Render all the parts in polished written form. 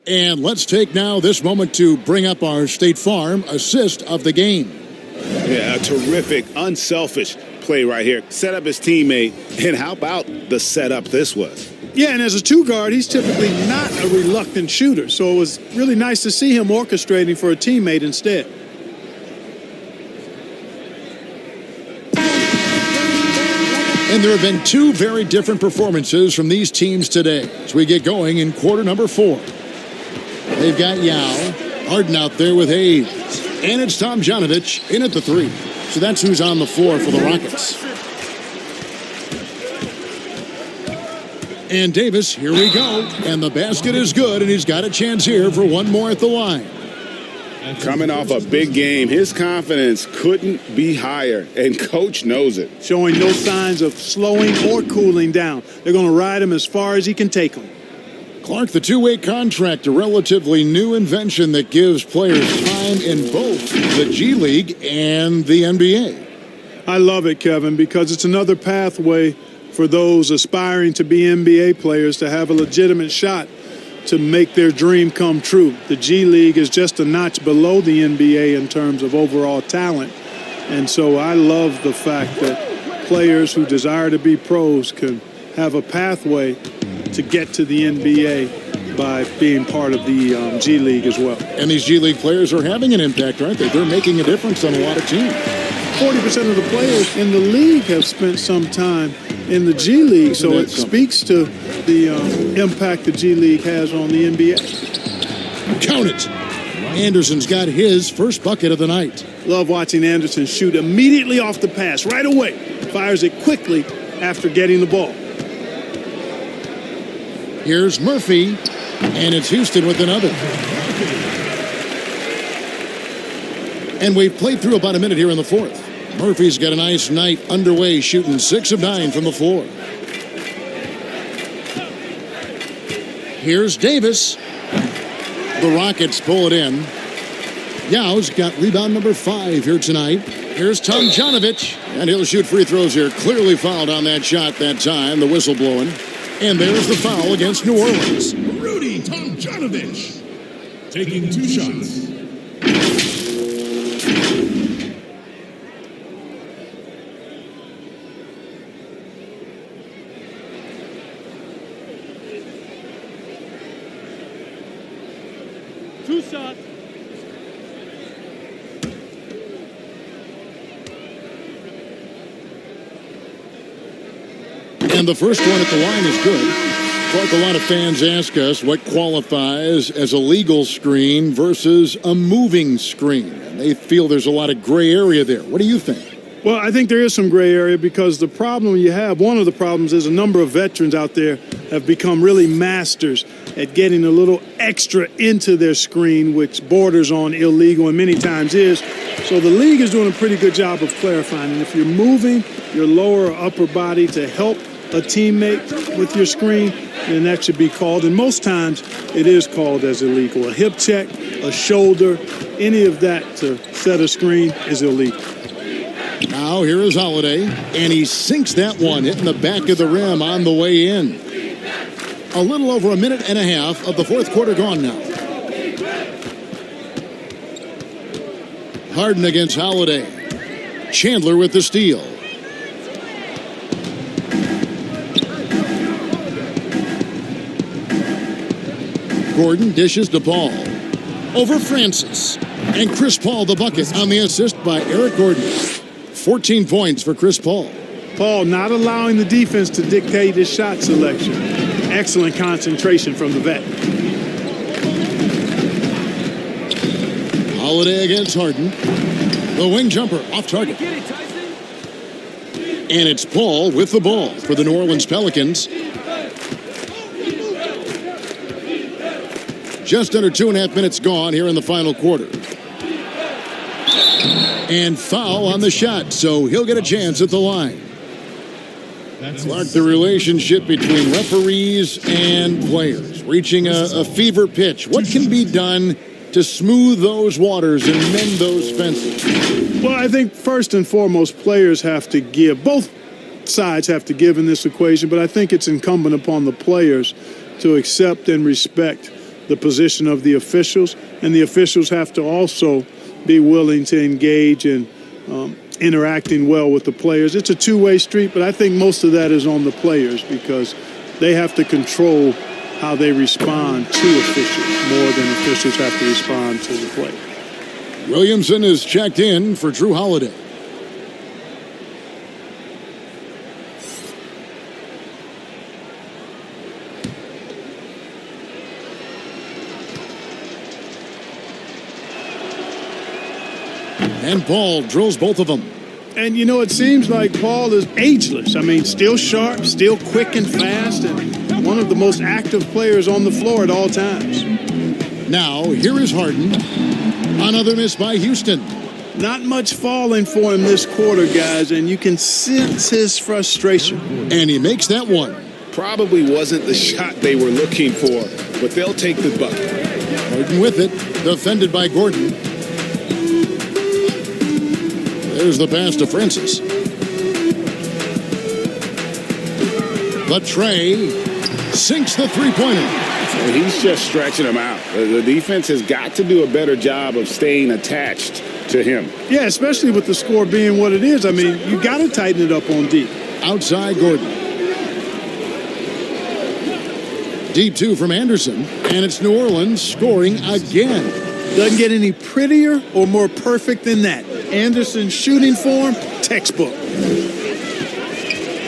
And let's take now this moment to bring up our State Farm assist of the game. Yeah, a terrific, unselfish play right here. Set up his teammate, and how about the setup this was? Yeah, and as a two guard, he's typically not a reluctant shooter, so it was really nice to see him orchestrating for a teammate instead. And there have been two very different performances from these teams today as we get going in quarter number 4. They've got Yao, Harden out there with Hayes, and it's Tomjanovich in at the 3. So that's who's on the floor for the Rockets. And Davis, here we go. And the basket is good, and he's got a chance here for one more at the line. Coming off a big game, his confidence couldn't be higher, and Coach knows it. Showing no signs of slowing or cooling down. They're going to ride him as far as he can take him. Clark, the two-way contract, a relatively new invention that gives players time in both the G League and the NBA. I love it, Kevin, because it's another pathway for those aspiring to be NBA players to have a legitimate shot to make their dream come true. The G League is just a notch below the NBA in terms of overall talent. And so I love the fact that players who desire to be pros can have a pathway to get to the NBA by being part of the G League as well. And these G League players are having an impact, aren't they? They're making a difference on a lot of teams. 40% of the players in the league have spent some time in the G League, so it speaks to the impact the G League has on the NBA. Count it. Anderson's got his first bucket of the night. Love watching Anderson shoot immediately off the pass, right away. Fires it quickly after getting the ball. Here's Murphy, and it's Houston with another. And we've played through about a minute here in the fourth. Murphy's got a nice night underway, shooting 6 of 9 from the floor. Here's Davis. The Rockets pull it in. Yao's got rebound number 5 here tonight. Here's Tomjanovich, and he'll shoot free throws here. Clearly fouled on that shot that time, the whistle blowing. And there's the foul against New Orleans. Rudy Tomjanovich taking 2 shots. And the first one at the line is good. Clark, a lot of fans ask us what qualifies as a legal screen versus a moving screen. And they feel there's a lot of gray area there. What do you think? Well, I think there is some gray area because the problem you have, one of the problems is a number of veterans out there have become really masters at getting a little extra into their screen, which borders on illegal and many times is. So the league is doing a pretty good job of clarifying. And if you're moving your lower or upper body to help a teammate with your screen, then that should be called. And most times it is called as illegal. A hip check, a shoulder, any of that to set a screen is illegal. Now here is Holiday, and he sinks that one, hitting the back of the rim on the way in. A little over a minute and a half of the fourth quarter gone now. Harden against Holiday. Chandler with the steal. Gordon dishes to Paul. Over Francis. And Chris Paul the bucket on the assist by Eric Gordon. 14 points for Chris Paul. Paul not allowing the defense to dictate his shot selection. Excellent concentration from the vet. Holiday against Harden. The wing jumper off target. And it's Paul with the ball for the New Orleans Pelicans. Just under 2.5 minutes gone here in the final quarter. And foul on the shot, so he'll get a chance at the line. Clark, the relationship between referees and players reaching a fever pitch. What can be done to smooth those waters and mend those fences? Well, I think first and foremost, players have to give. Both sides have to give in this equation, but I think it's incumbent upon the players to accept and respect the position of the officials, and the officials have to also be willing to engage in interacting well with the players. It's a two-way street, but I think most of that is on the players because they have to control how they respond to officials more than officials have to respond to the play. Williamson is checked in for Drew Holiday. And Paul drills both of them. And, you know, it seems like Paul is ageless. I mean, still sharp, still quick and fast, and one of the most active players on the floor at all times. Now, here is Harden. Another miss by Houston. Not much falling for him this quarter, guys, and you can sense his frustration. And he makes that one. Probably wasn't the shot they were looking for, but they'll take the bucket. Harden with it, defended by Gordon. There's the pass to Francis. But Trey sinks the three-pointer. So he's just stretching him out. The defense has got to do a better job of staying attached to him. Yeah, especially with the score being what it is. I mean, you got to tighten it up on deep. Outside Gordon. Deep two from Anderson. And it's New Orleans scoring again. Doesn't get any prettier or more perfect than that. Anderson's shooting form, textbook.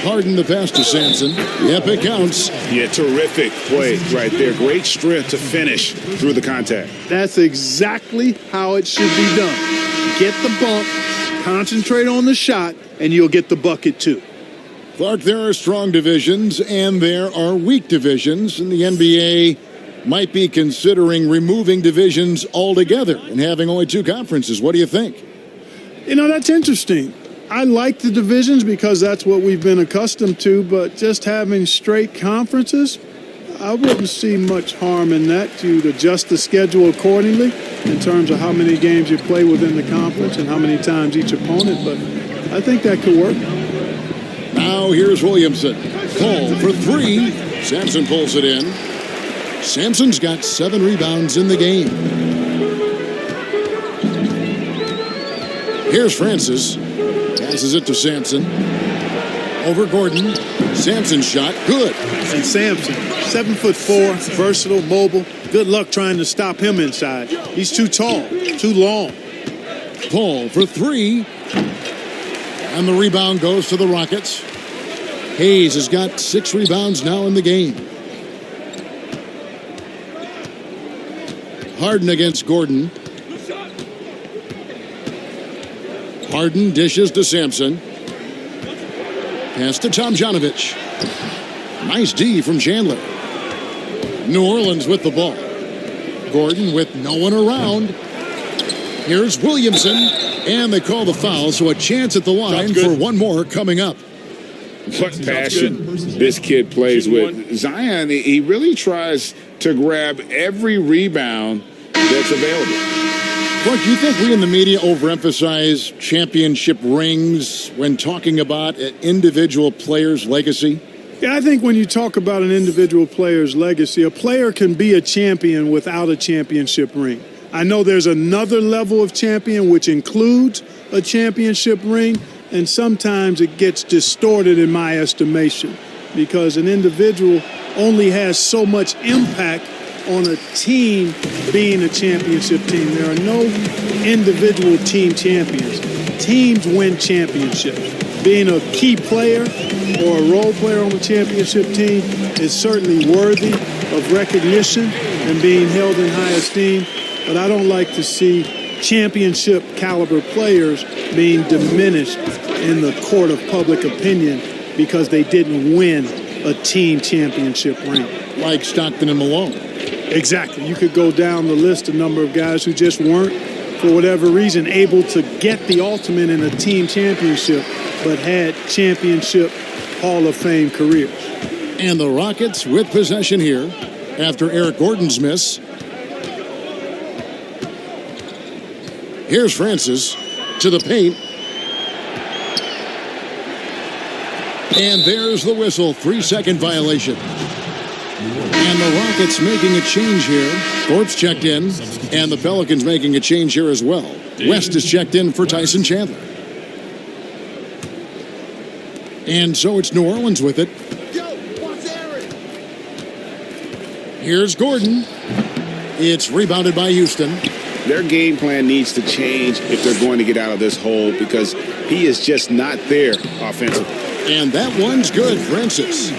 Harden the pass to Sampson. Yep, it counts. Yeah, terrific play right there. Great strength to finish through the contact. That's exactly how it should be done. Get the bump, concentrate on the shot, and you'll get the bucket too. Clark, there are strong divisions and there are weak divisions, and the NBA might be considering removing divisions altogether and having only two conferences. What do you think? You know, that's interesting. I like the divisions because that's what we've been accustomed to, but just having straight conferences, I wouldn't see much harm in that. You'd adjust the schedule accordingly in terms of how many games you play within the conference and how many times each opponent, but I think that could work. Now here's Williamson. Paul for three. Sampson pulls it in. Sampson's got 7 rebounds in the game. Here's Francis. Passes it to Sampson. Over Gordon. Sampson's shot. Good. And Sampson, 7'4", versatile, mobile. Good luck trying to stop him inside. He's too tall, too long. Paul for three. And the rebound goes to the Rockets. Hayes has got 6 rebounds now in the game. Harden against Gordon. Harden dishes to Sampson. Pass to Tomjanovich. Nice D from Chandler. New Orleans with the ball. Gordon with no one around. Here's Williamson. And they call the foul, so a chance at the line for one more coming up. What passion this kid plays with. Zion, he really tries to grab every rebound that's available. Clark, do you think we in the media overemphasize championship rings when talking about an individual player's legacy? Yeah, I think when you talk about an individual player's legacy, a player can be a champion without a championship ring. I know there's another level of champion which includes a championship ring, and sometimes it gets distorted in my estimation because an individual only has so much impact on a team being a championship team. There are no individual team champions. Teams win championships. Being a key player or a role player on the championship team is certainly worthy of recognition and being held in high esteem, but I don't like to see championship caliber players being diminished in the court of public opinion because they didn't win a team championship ring. Like Stockton and Malone. Exactly. You could go down the list, a number of guys who just weren't, for whatever reason, able to get the ultimate in a team championship, but had championship Hall of Fame careers. And the Rockets with possession here after Eric Gordon's miss. Here's Francis to the paint. And there's the whistle. 3-second violation. And the Rockets making a change here. Thorpe's checked in, and the Pelicans making a change here as well. West is checked in for Tyson Chandler. And so it's New Orleans with it. Here's Gordon. It's rebounded by Houston. Their game plan needs to change if they're going to get out of this hole because he is just not there offensively. And that one's good, Francis.